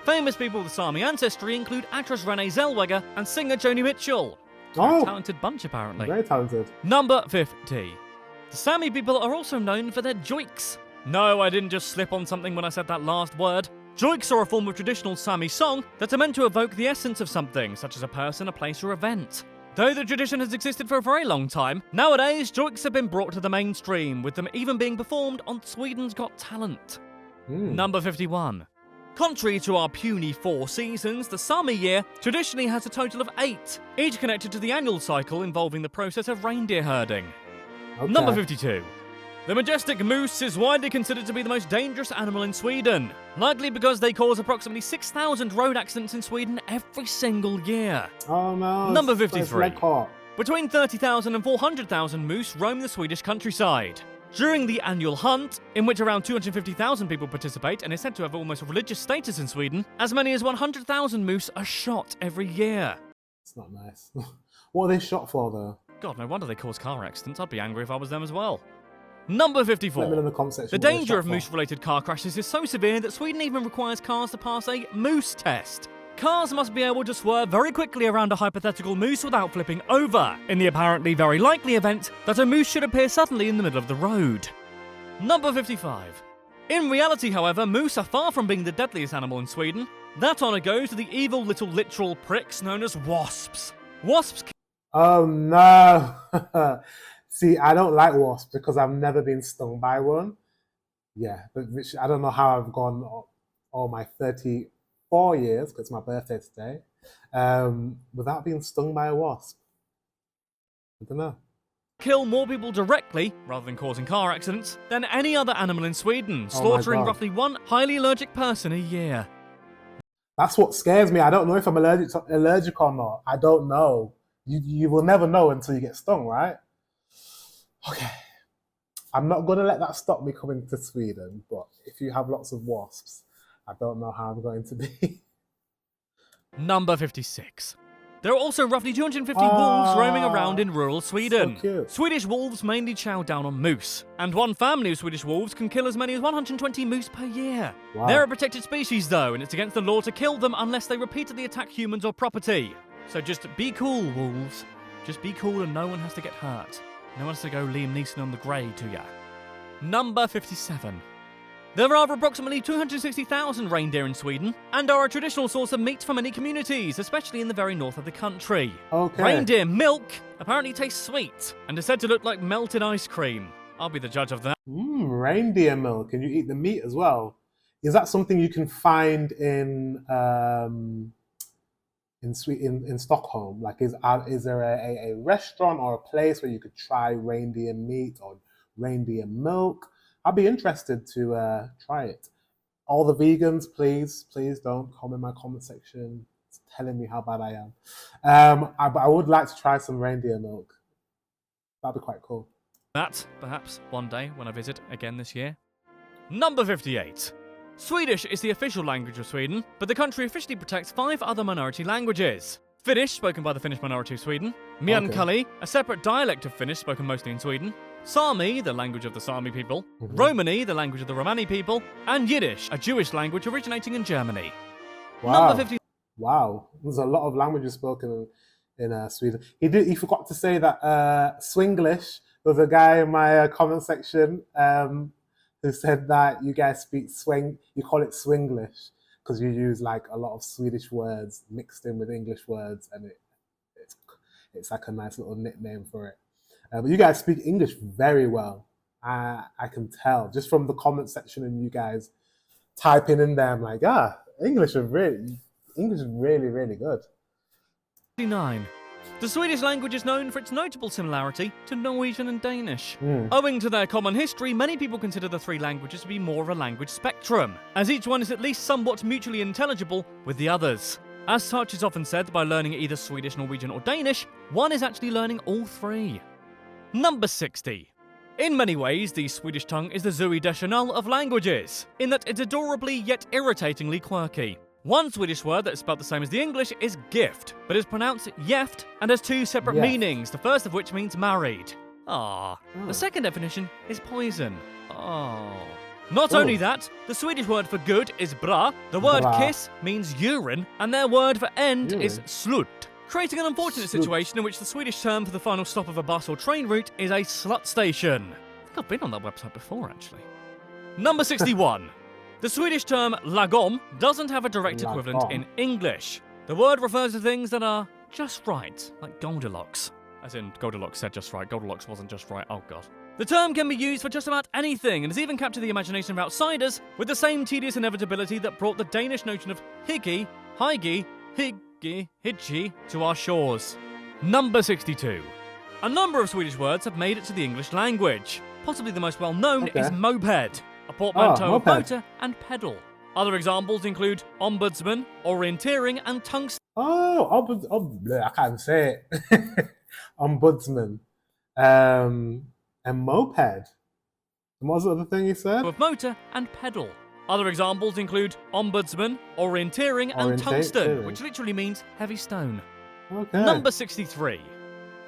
Famous people with Sami ancestry include actress Renee Zellweger and singer Joni Mitchell. Oh, Talented bunch, apparently. very talented. Number 50. The Sami people are also known for their joiks. No, I didn't just slip on something when I said that last word. Joiks are a form of traditional Sami song that are meant to evoke the essence of something, such as a person, a place, or event. Though the tradition has existed for a very long time, nowadays joiks have been brought to the mainstream, with them even being performed on Sweden's Got Talent. Number 51. Contrary to our puny 4 seasons, the Sami year traditionally has a total of 8, each connected to the annual cycle involving the process of reindeer herding. Okay. Number 52. The majestic moose is widely considered to be the most dangerous animal in Sweden, likely because they cause approximately 6,000 road accidents in Sweden every single year. Oh no. Number it's 53. leg caught. Between 30,000 and 400,000 moose roam the Swedish countryside. During the annual hunt, in which around 250,000 people participate and is said to have almost religious status in Sweden, as many as 100,000 moose are shot every year. It's not nice. What are they shot for though? God, no wonder they cause car accidents. I'd be angry if I was them as well. Number 54. Let me know in the comment section The what they're danger shot of for. moose-related car crashes is so severe that Sweden even requires cars to pass a moose test. Cars must be able to swerve very quickly around a hypothetical moose without flipping over, in the apparently very likely event that a moose should appear suddenly in the middle of the road. Number 55. In reality, however, moose are far from being the deadliest animal in Sweden. That honour goes to the evil little literal pricks known as wasps. Wasps Oh no. See, I don't like wasps because I've never been stung by one. Yeah, but I don't know how I've gone all my 34 years, because it's my birthday today, without being stung by a wasp. I don't know. kill more people directly, rather than causing car accidents, than any other animal in Sweden, slaughtering God. roughly one highly allergic person a year. That's what scares me. I don't know if I'm allergic or not. I don't know. You will never know until you get stung, right? Okay. I'm not going to let that stop me coming to Sweden, but if you have lots of wasps, I don't know how I'm going to be. Number 56. There are also roughly 250 wolves roaming around in rural Sweden. So cute. Swedish wolves mainly chow down on moose, and one family of Swedish wolves can kill as many as 120 moose per year. Wow. They're a protected species though, and it's against the law to kill them unless they repeatedly attack humans or property. So just be cool, wolves. Just be cool and no one has to get hurt. No one has to go Liam Neeson on the grey to ya. Number 57. There are approximately 260,000 reindeer in Sweden, and are a traditional source of meat for many communities, especially in the very north of the country. Okay. Reindeer milk apparently tastes sweet, and is said to look like melted ice cream. I'll be the judge of that. Reindeer milk, and you eat the meat as well. Is that something you can find in Stockholm? Like, is there a restaurant or a place where you could try reindeer meat or reindeer milk? I'd be interested to try it. All the vegans, please don't comment in my comment section telling me how bad I am. But I would like to try some reindeer milk. That'd be quite cool. That, perhaps, one day when I visit again this year. Number 58. Swedish is the official language of Sweden, but the country officially protects 5 other minority languages. Finnish, spoken by the Finnish minority of Sweden. Meänkieli, a separate dialect of Finnish spoken mostly in Sweden. Sami, the language of the Sami people. Romani, the language of the Romani people. And Yiddish, a Jewish language originating in Germany. Wow. Number 50. Wow. There's a lot of languages spoken in Sweden. He forgot to say that Swinglish. There was a guy in my comment section who said that you guys speak you call it Swinglish because you use like a lot of Swedish words mixed in with English words, and it's like a nice little nickname for it. But you guys speak English very well. I can tell just from the comment section and you guys typing in there. I'm like, English is really, really good. 59. The Swedish language is known for its notable similarity to Norwegian and Danish. Owing to their common history, many people consider the 3 languages to be more of a language spectrum, as each one is at least somewhat mutually intelligible with the others. As such, it's often said that by learning either Swedish, Norwegian or Danish, one is actually learning all 3. Number 60. In many ways, the Swedish tongue is the Zooey Deschanel of languages, in that it's adorably yet irritatingly quirky. One Swedish word that is spelled the same as the English is gift, but is pronounced jeft and has 2 separate meanings, the first of which means married. The second definition is poison. Not only that, the Swedish word for good is bra, the word Bra. kiss means urine, and their word for end is Urine? slut, creating an unfortunate Slut. situation in which the Swedish term for the final stop of a bus or train route is a slut station. I think I've been on that website before, actually. Number 61. The Swedish term lagom doesn't have a direct equivalent Lagom. in English. The word refers to things that are just right, like Goldilocks. As in, Goldilocks said just right, Goldilocks wasn't just right, oh god. The term can be used for just about anything, and has even captured the imagination of outsiders with the same tedious inevitability that brought the Danish notion of hygge, hygge, hygge, hitchy to our shores. Number 62. A number of Swedish words have made it to the English language. Possibly the most well-known is moped, a portmanteau of moped. motor and pedal. Other examples include ombudsman, orienteering, and tungsten. I can't even say it. Ombudsman. And moped. And what was the other thing you said? Of motor and pedal. Other examples include ombudsman, orienteering, and tungsten, which literally means heavy stone. Okay. Number 63.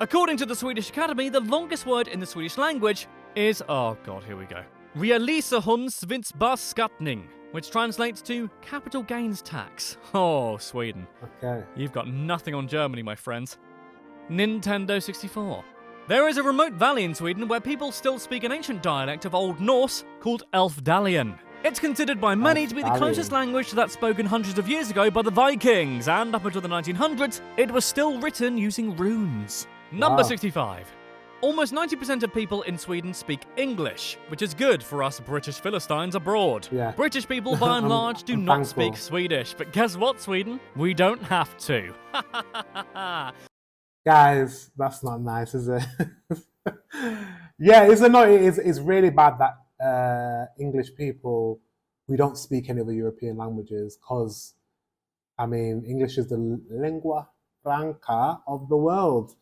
According to the Swedish Academy, the longest word in the Swedish language is, oh god, here we go, realisationsvinstbeskattning, which translates to capital gains tax. Oh, Sweden. Okay. You've got nothing on Germany, my friends. Nintendo 64. There is a remote valley in Sweden where people still speak an ancient dialect of Old Norse called Elfdalian. It's considered by many to be the closest language to that spoken hundreds of years ago by the Vikings, and up until the 1900s, it was still written using runes. Number 65. Almost 90% of people in Sweden speak English, which is good for us British Philistines abroad. Yeah. British people, by and large, do not thankful. speak Swedish, but guess what, Sweden? We don't have to. Guys, that's not nice, is it? Yeah, it's really bad that English people, we don't speak any other European languages, because, I mean, English is the lingua franca of the world.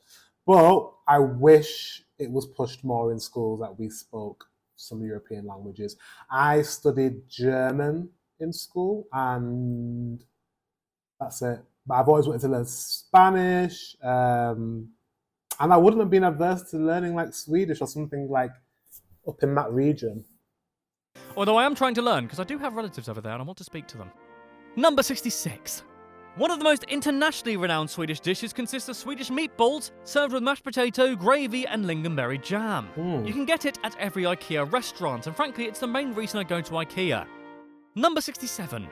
But I wish it was pushed more in schools that we spoke some European languages. I studied German in school, and that's it. But I've always wanted to learn Spanish, and I wouldn't have been averse to learning like Swedish or something like up in that region. Although I am trying to learn, because I do have relatives over there and I want to speak to them. Number 66. One of the most internationally renowned Swedish dishes consists of Swedish meatballs served with mashed potato, gravy, and lingonberry jam. You can get it at every Ikea restaurant, and frankly, it's the main reason I go to Ikea. Number 67.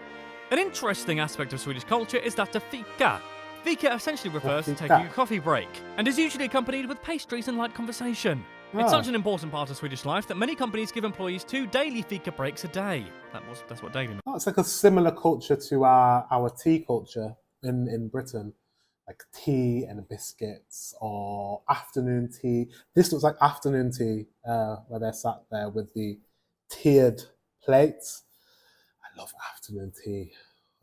An interesting aspect of Swedish culture is that of fika. Fika essentially refers to taking a coffee break, and is usually accompanied with pastries and light conversation. It's such an important part of Swedish life that many companies give employees 2 daily fika breaks a day. That's what daily means. Oh, it's like a similar culture to our tea culture in Britain, like tea and biscuits or afternoon tea. This looks like afternoon tea, where they're sat there with the tiered plates. I love afternoon tea.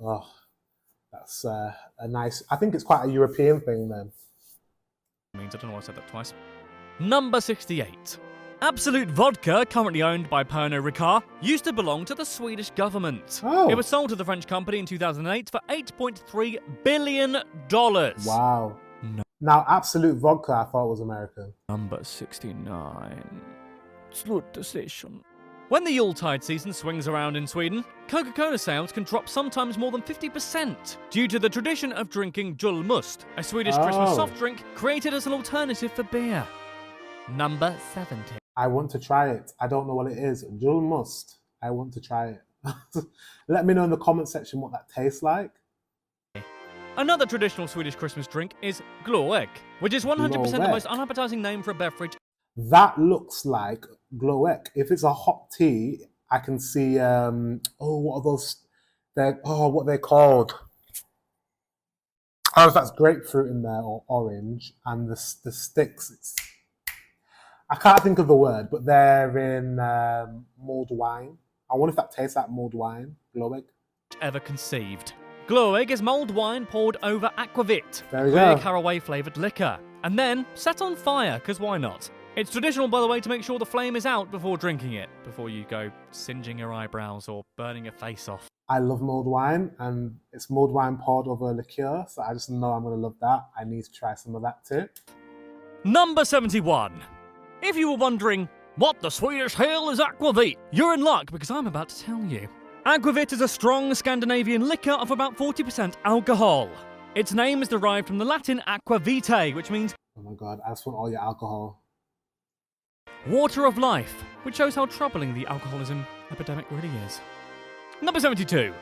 Oh, that's a nice. I think it's quite a European thing then. I don't know why I said that twice. Number 68. Absolute Vodka, currently owned by Pernod Ricard, used to belong to the Swedish government. Oh. It was sold to the French company in 2008 for $8.3 billion. Wow. No. Now, Absolute Vodka, I thought was American. Number 69. Slutstation. When the Yuletide season swings around in Sweden, Coca-Cola sales can drop sometimes more than 50% due to the tradition of drinking julmust, a Swedish Christmas soft drink created as an alternative for beer. Number 70. I want to try it. I don't know what it is. Julmust. I want to try it. Let me know in the comment section what that tastes like. Another traditional Swedish Christmas drink is glögg, which is 100% the Glögg. most unappetizing name for a beverage. That looks like glögg. If it's a hot tea, I can see. What are those? What they're called? Oh, that's grapefruit in there or orange, and the sticks. I can't think of the word, but they're in mulled wine. I wonder if that tastes like mulled wine. Glögg. Ever conceived. Glögg is mulled wine poured over aquavit, There we clear go. caraway flavoured liquor, and then set on fire, because why not? It's traditional, by the way, to make sure the flame is out before drinking it, before you go singeing your eyebrows or burning your face off. I love mulled wine, and it's mulled wine poured over a liqueur, so I just know I'm going to love that. I need to try some of that too. Number 71. If you were wondering, What the Swedish hell is aquavit? You're in luck because I'm about to tell you. Aquavit is a strong Scandinavian liquor of about 40% alcohol. Its name is derived from the Latin aqua vitae, which means, oh my god, I just want all your alcohol. water of life, which shows how troubling the alcoholism epidemic really is. Number 72.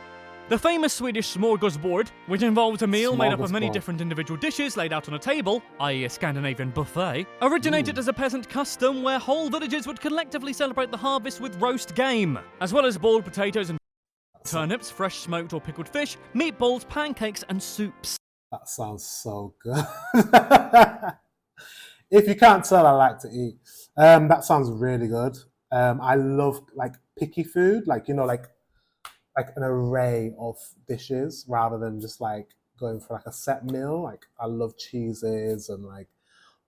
The famous Swedish smorgasbord, which involves a meal made up of many different individual dishes laid out on a table, i.e. a Scandinavian buffet, originated as a peasant custom where whole villages would collectively celebrate the harvest with roast game, as well as boiled potatoes and turnips, fresh smoked or pickled fish, meatballs, pancakes and soups. That sounds so good. If you can't tell, I like to eat. That sounds really good. I love like picky food, like, you know, like an array of dishes rather than just like going for like a set meal. Like I love cheeses and like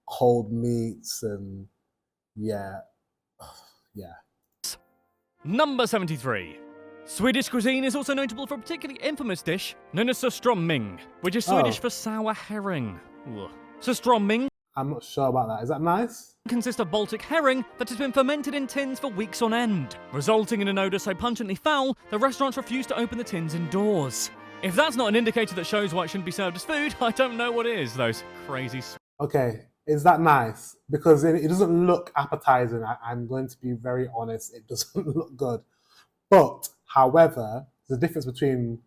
cold meats and yeah. Number 73. Swedish cuisine is also notable for a particularly infamous dish known as surströmming, which is Swedish for sour herring. Ugh. Surströmming, I'm not sure about that. Is that nice? Consists of Baltic herring that has been fermented in tins for weeks on end, resulting in an odour so pungently foul that restaurants refuse to open the tins indoors. If that's not an indicator that shows why it shouldn't be served as food, I don't know what is, those crazy... Okay, is that nice? Because it doesn't look appetizing. I'm going to be very honest, it doesn't look good. But, however, there's a difference between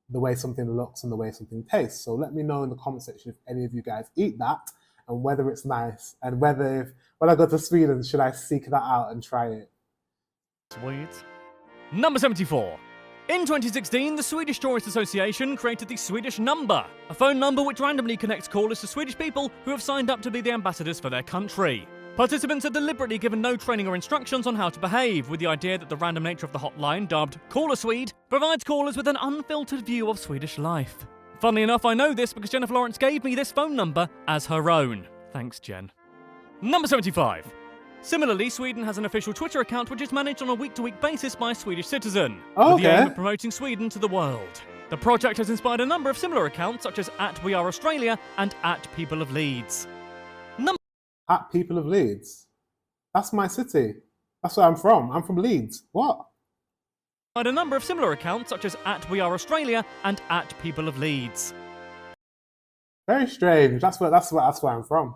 the way something looks and the way something tastes. So let me know in the comment section if any of you guys eat that and whether it's nice, and whether if, when I go to Sweden, should I seek that out and try it? Sweet. Number 74. In 2016, the Swedish Tourist Association created the Swedish number, a phone number which randomly connects callers to Swedish people who have signed up to be the ambassadors for their country. Participants are deliberately given no training or instructions on how to behave, with the idea that the random nature of the hotline, dubbed Call a Swede, provides callers with an unfiltered view of Swedish life. Funnily enough, I know this because Jennifer Lawrence gave me this phone number as her own. Thanks, Jen. Number 75. Similarly, Sweden has an official Twitter account which is managed on a week-to-week basis by a Swedish citizen, with the aim of promoting Sweden to the world. The project has inspired a number of similar accounts, such as @WeAreAustralia and @PeopleOfLeeds. At People of Leeds? That's my city. That's where I'm from. I'm from Leeds. What? A number of similar accounts, such as @WeAreAustralia and @PeopleOfLeeds. Very strange. That's where I'm from.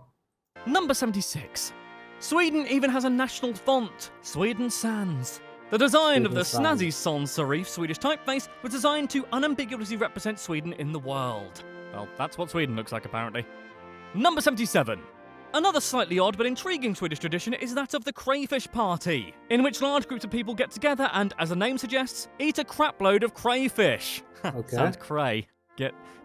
Number 76. Sweden even has a national font, Sweden Sans. The design of the snazzy sans serif Swedish typeface was designed to unambiguously represent Sweden in the world. Well, that's what Sweden looks like, apparently. Number 77. Another slightly odd but intriguing Swedish tradition is that of the crayfish party, in which large groups of people get together and, as the name suggests, eat a crapload of crayfish. Okay. Sounds cray.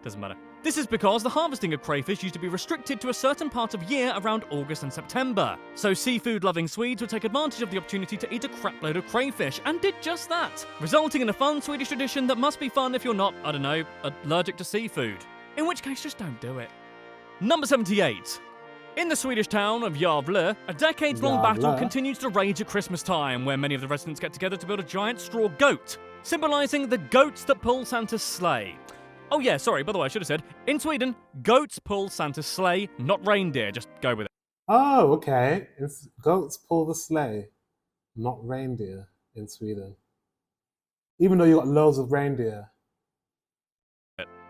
Doesn't matter. This is because the harvesting of crayfish used to be restricted to a certain part of year around August and September. So seafood-loving Swedes would take advantage of the opportunity to eat a crapload of crayfish, and did just that, resulting in a fun Swedish tradition that must be fun if you're not, I don't know, allergic to seafood. In which case, just don't do it. Number 78. In the Swedish town of Gävle, a decades-long battle continues to rage at Christmas time, where many of the residents get together to build a giant straw goat, symbolising the goats that pull Santa's sleigh. Oh yeah, sorry, by the way, I should have said, in Sweden, goats pull Santa's sleigh, not reindeer, just go with it. Oh, okay. It's goats pull the sleigh, not reindeer in Sweden. Even though you got loads of reindeer.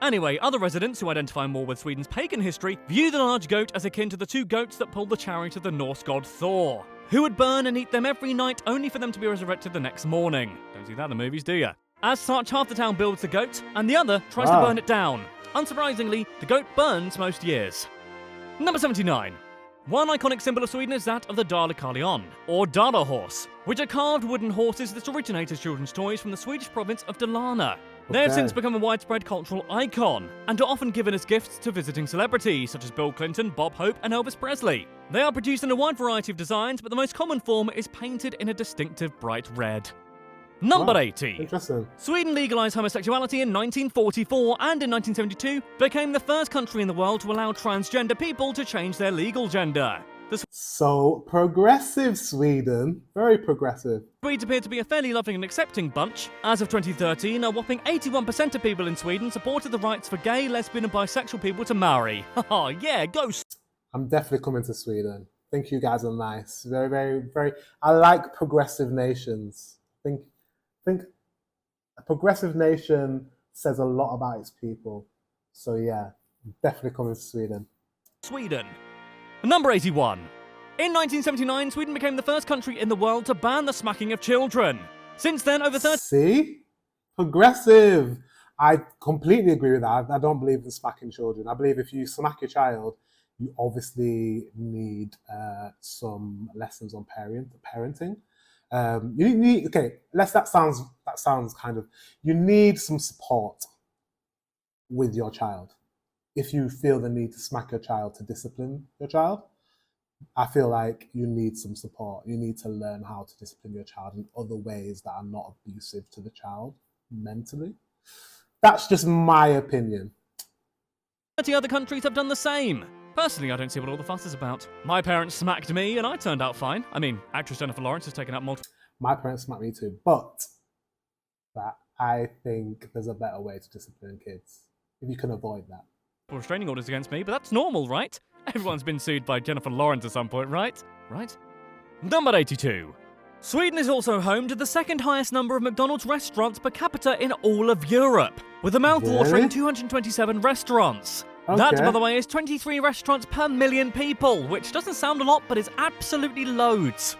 Anyway, other residents who identify more with Sweden's pagan history view the large goat as akin to the two goats that pulled the chariot of the Norse god Thor, who would burn and eat them every night only for them to be resurrected the next morning. Don't see that in the movies, do ya? As such, half the town builds the goat, and the other tries to burn it down. Unsurprisingly, the goat burns most years. Number 79. One iconic symbol of Sweden is that of the Dalekarlion, or Dala horse, which are carved wooden horses that originate as children's toys from the Swedish province of Dalarna. They have since become a widespread cultural icon, and are often given as gifts to visiting celebrities such as Bill Clinton, Bob Hope, and Elvis Presley. They are produced in a wide variety of designs, but the most common form is painted in a distinctive bright red. Number 80. Interesting. Sweden legalised homosexuality in 1944 and in 1972 became the first country in the world to allow transgender people to change their legal gender. So progressive, Sweden. Very progressive. Swedes appear to be a fairly loving and accepting bunch. As of 2013, a whopping 81% of people in Sweden supported the rights for gay, lesbian and bisexual people to marry. Haha, yeah, go! I'm definitely coming to Sweden. think you guys are nice. Very, very, very. I like progressive nations. Think a progressive nation says a lot about its people. So yeah, definitely coming to Sweden. Sweden. Number 81. In 1979, Sweden became the first country in the world to ban the smacking of children. Since then, over 30... See? Progressive. I completely agree with that. I don't believe in smacking children. I believe if you smack your child, you obviously need some lessons on parenting. You need, okay, that sounds kind of, you need some support with your child. If you feel the need to smack your child to discipline your child, I feel like you need some support. You need to learn how to discipline your child in other ways that are not abusive to the child mentally. That's just my opinion. 30 other countries have done the same. Personally, I don't see what all the fuss is about. My parents smacked me and I turned out fine. I mean, actress Jennifer Lawrence has taken up multiple... My parents smacked me too, but that I think there's a better way to discipline kids if you can avoid that. Restraining orders against me, but that's normal, right? Everyone's been sued by Jennifer Lawrence at some point, right? Right? Number 82. Sweden is also home to the second highest number of McDonald's restaurants per capita in all of Europe, with a mouth-watering 227 restaurants. Okay. That, by the way, is 23 restaurants per million people, which doesn't sound a lot, but is absolutely loads.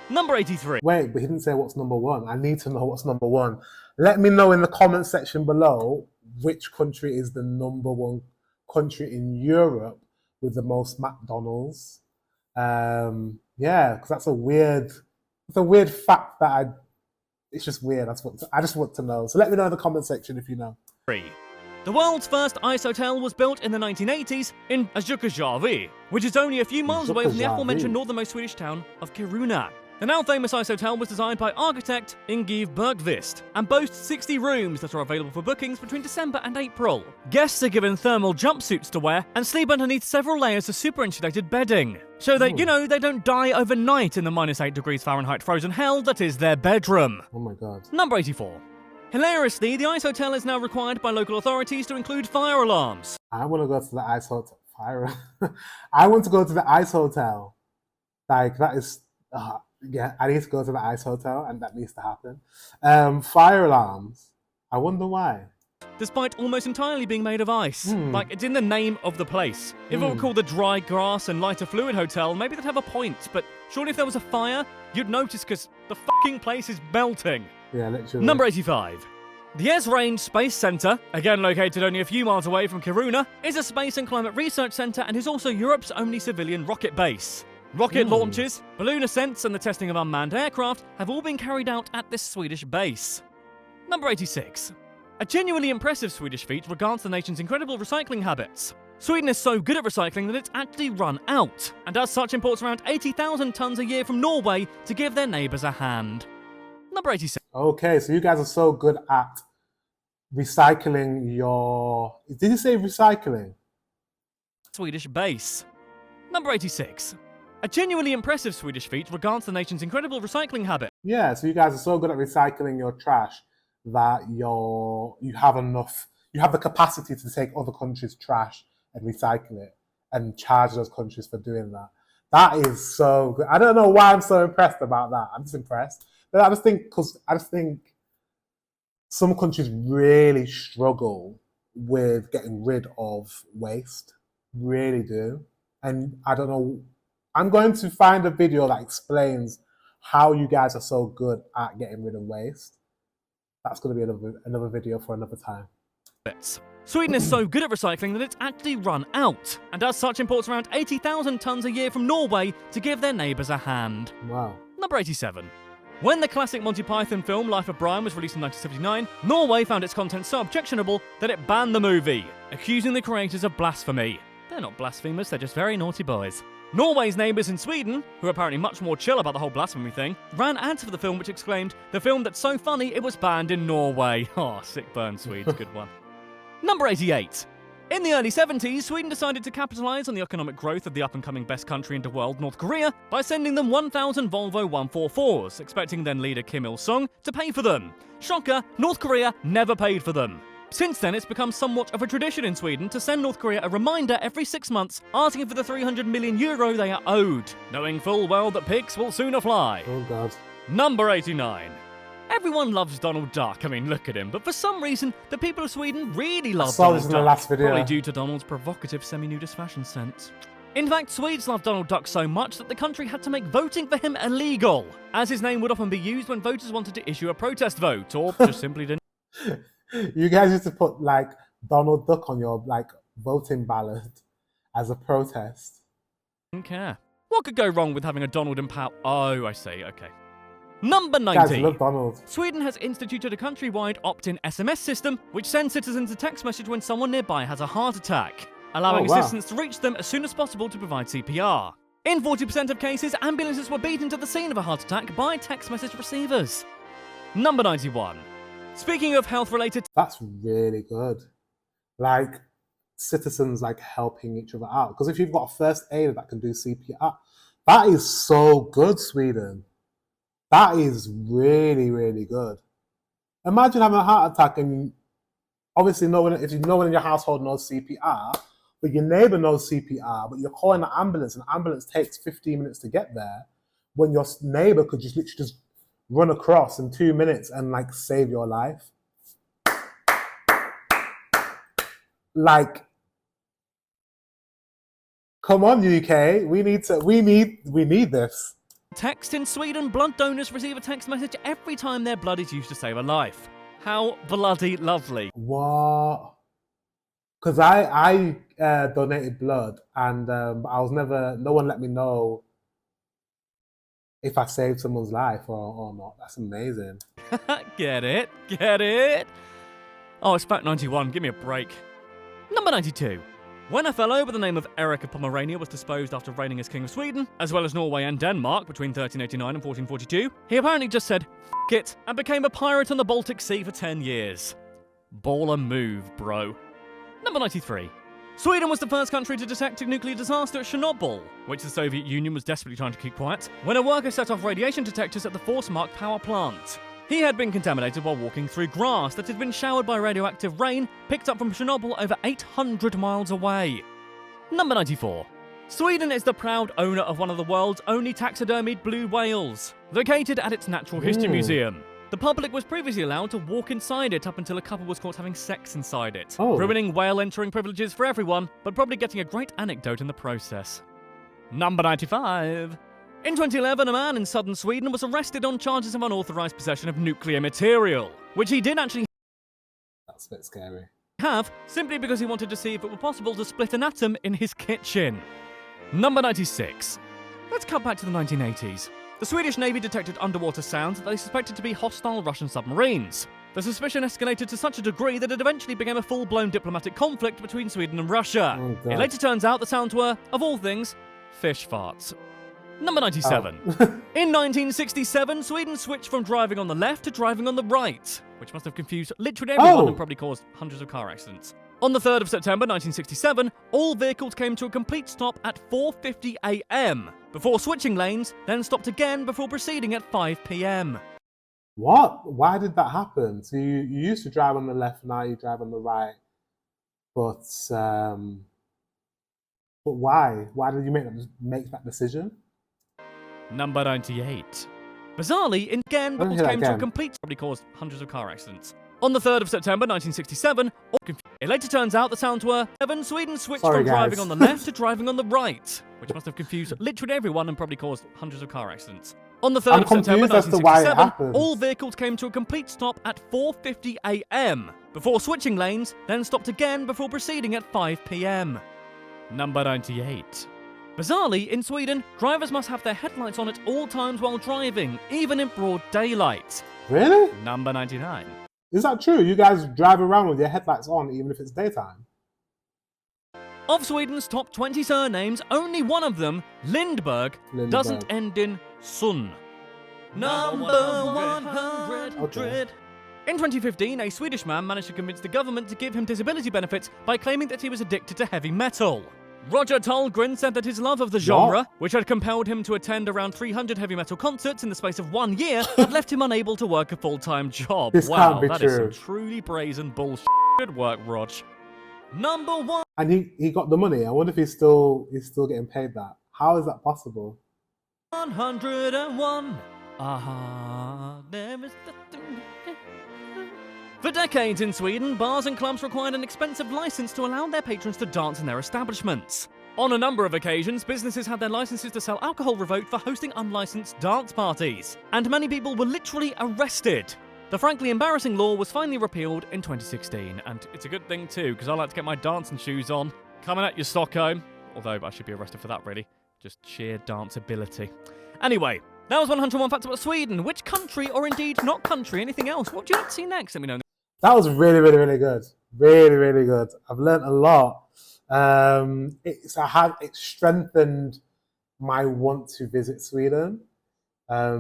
Number 83. Wait, but he didn't say what's number one. I need to know what's number one. Let me know in the comment section below which country is the number one country in Europe with the most McDonald's. Yeah, because that's a weird fact that it's just weird. I just want to know. So let me know in the comment section if you know. 3. The world's first ice hotel was built in the 1980s in Älvsjö, which is only a few miles away from the aforementioned northernmost Swedish town of Kiruna. The now famous ice hotel was designed by architect Ingiv Bergqvist and boasts 60 rooms that are available for bookings between December and April. Guests are given thermal jumpsuits to wear and sleep underneath several layers of super insulated bedding, so that, they don't die overnight in the -8 degrees Fahrenheit frozen hell that is their bedroom. Oh my god. Number 84. Hilariously, the ice hotel is now required by local authorities to include fire alarms. I want to go to the ice hotel. I want to go to the ice hotel. Like, that is... yeah, I need to go to the ice hotel, and that needs to happen. Fire alarms. I wonder why. Despite almost entirely being made of ice. Like, it's in the name of the place. If it were called the Dry Grass and Lighter Fluid Hotel, maybe they'd have a point, but surely if there was a fire, you'd notice because the fucking place is melting. Yeah, literally. Number 85. The Esrange Space Center, again located only a few miles away from Kiruna, is a space and climate research center and is also Europe's only civilian rocket base. Rocket launches, balloon ascents, and the testing of unmanned aircraft have all been carried out at this Swedish base. Number 86. A genuinely impressive Swedish feat regards the nation's incredible recycling habits. Sweden is so good at recycling that it's actually run out, and as such imports around 80,000 tons a year from Norway to give their neighbours a hand. Number 87. Okay, so you guys are so good at recycling your... Did you say recycling? Swedish base. Number 86. A genuinely impressive Swedish feat regards the nation's incredible recycling habit. Yeah, so you guys are so good at recycling your trash that you have the capacity to take other countries' trash and recycle it and charge those countries for doing that. That is so good. I don't know why I'm so impressed about that. I'm just impressed. But I just think some countries really struggle with getting rid of waste. Really do. And I don't know. I'm going to find a video that explains how you guys are so good at getting rid of waste. That's going to be another video for another time. Sweden is so good at recycling that it's actually run out, and as such imports around 80,000 tons a year from Norway to give their neighbours a hand. Wow. Number 87. When the classic Monty Python film Life of Brian was released in 1979, Norway found its content so objectionable that it banned the movie, accusing the creators of blasphemy. They're not blasphemers, they're just very naughty boys. Norway's neighbours in Sweden, who are apparently much more chill about the whole blasphemy thing, ran ads for the film which exclaimed, "The film that's so funny it was banned in Norway." Oh, sick burn, Swedes, good one. Number 88. In the early 70s, Sweden decided to capitalise on the economic growth of the up-and-coming best country in the world, North Korea, by sending them 1,000 Volvo 144s, expecting then leader Kim Il-sung to pay for them. Shocker, North Korea never paid for them. Since then, it's become somewhat of a tradition in Sweden to send North Korea a reminder every 6 months asking for the 300 million euro they are owed, knowing full well that pigs will sooner fly. Oh, God. Number 89. Everyone loves Donald Duck. I mean, look at him. But for some reason, the people of Sweden really love saw Donald this in Duck. the last video. Probably due to Donald's provocative semi-nudist fashion sense. In fact, Swedes love Donald Duck so much that the country had to make voting for him illegal, as his name would often be used when voters wanted to issue a protest vote, or just simply didn't. You guys used to put, like, Donald Duck on your, like, voting ballot as a protest. Care. What could go wrong with having a Donald in power? Oh, I see. Okay. Number 90. Guys, love Donald. Sweden has instituted a countrywide opt-in SMS system, which sends citizens a text message when someone nearby has a heart attack, allowing assistance to reach them as soon as possible to provide CPR. In 40% of cases, ambulances were beaten to the scene of a heart attack by text message receivers. Number 91. Speaking of health-related... That's really good. Like, citizens, like, helping each other out. Because if you've got a first aider that can do CPR, that is so good, Sweden. That is really, really good. Imagine having a heart attack and obviously if no one in your household knows CPR, but your neighbour knows CPR, but you're calling an ambulance and the ambulance takes 15 minutes to get there, when your neighbour could just literally just run across in 2 minutes and like save your life. Like, come on, UK, we need this. Text in Sweden, blood donors receive a text message every time their blood is used to save a life. How bloody lovely. What? Because I donated blood and I was no one let me know if I saved someone's life or not. That's amazing. Get it? Get it? Oh, it's fact 91. Give me a break. Number 92. When a fellow by the name of Eric of Pomerania was disposed after reigning as King of Sweden, as well as Norway and Denmark between 1389 and 1442, he apparently just said, F it, and became a pirate on the Baltic Sea for 10 years. Baller move, bro. Number 93. Sweden was the first country to detect a nuclear disaster at Chernobyl, which the Soviet Union was desperately trying to keep quiet, when a worker set off radiation detectors at the Forsmark power plant. He had been contaminated while walking through grass that had been showered by radioactive rain picked up from Chernobyl over 800 miles away. Number 94. Sweden is the proud owner of one of the world's only taxidermied blue whales, located at its Natural History Museum. The public was previously allowed to walk inside it up until a couple was caught having sex inside it, ruining whale entering privileges for everyone, but probably getting a great anecdote in the process. Number 95. In 2011, a man in southern Sweden was arrested on charges of unauthorized possession of nuclear material, which he did actually That's a bit scary. have, simply because he wanted to see if it were possible to split an atom in his kitchen. Number 96. Let's cut back to the 1980s. The Swedish Navy detected underwater sounds that they suspected to be hostile Russian submarines. The suspicion escalated to such a degree that it eventually became a full-blown diplomatic conflict between Sweden and Russia. It later turns out the sounds were, of all things, fish farts. Number 97. In 1967, Sweden switched from driving on the left to driving on the right, which must have confused literally everyone and probably caused hundreds of car accidents. On the 3rd of September 1967, all vehicles came to a complete stop at 4:50 a.m. before switching lanes, then stopped again before proceeding at 5 p.m. What? Why did that happen? So you used to drive on the left, now you drive on the right. But why? Why did you make that decision? Number 98. Bizarrely, again, vehicles came to a complete stop, probably caused hundreds of car accidents. On the 3rd of September 1967, it later turns out the sounds were Sweden switched from driving on the left to driving on the right, which must have confused literally everyone and probably caused hundreds of car accidents. On the 3rd of September 1967, all vehicles came to a complete stop at 4:50 a.m. before switching lanes, then stopped again before proceeding at 5 p.m. Number 98. Bizarrely, in Sweden, drivers must have their headlights on at all times while driving, even in broad daylight. Really? Number 99. Is that true? You guys drive around with your headlights on even if it's daytime? Of Sweden's top 20 surnames, only one of them, Lindberg, doesn't end in Sun. Number 100. Okay. In 2015, a Swedish man managed to convince the government to give him disability benefits by claiming that he was addicted to heavy metal. Roger Tolgren said that his love of the genre, which had compelled him to attend around 300 heavy metal concerts in the space of 1 year, had left him unable to work a full-time job. This wow, can't be that true. is some truly brazen bullshit. Good work, Rog. Number 1. And he got the money. I wonder if he's still getting paid that. How is that possible? 101. There is nothing. For decades in Sweden, bars and clubs required an expensive license to allow their patrons to dance in their establishments. On a number of occasions, businesses had their licenses to sell alcohol revoked for hosting unlicensed dance parties, and many people were literally arrested. The frankly embarrassing law was finally repealed in 2016, and it's a good thing too, because I like to get my dancing shoes on. Coming at you, Stockholm. Although I should be arrested for that, really. Just sheer danceability. Anyway, that was 101 facts about Sweden. Which country, or indeed not country, anything else? What do you like to see next? Let me know. That was really, really, really good. Really, really good. I've learned a lot. It strengthened my want to visit Sweden. I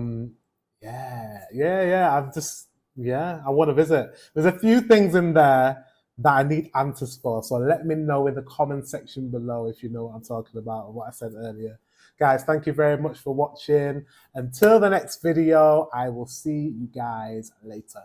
want to visit. There's a few things in there that I need answers for. So let me know in the comment section below if you know what I'm talking about or what I said earlier. Guys, thank you very much for watching. Until the next video, I will see you guys later.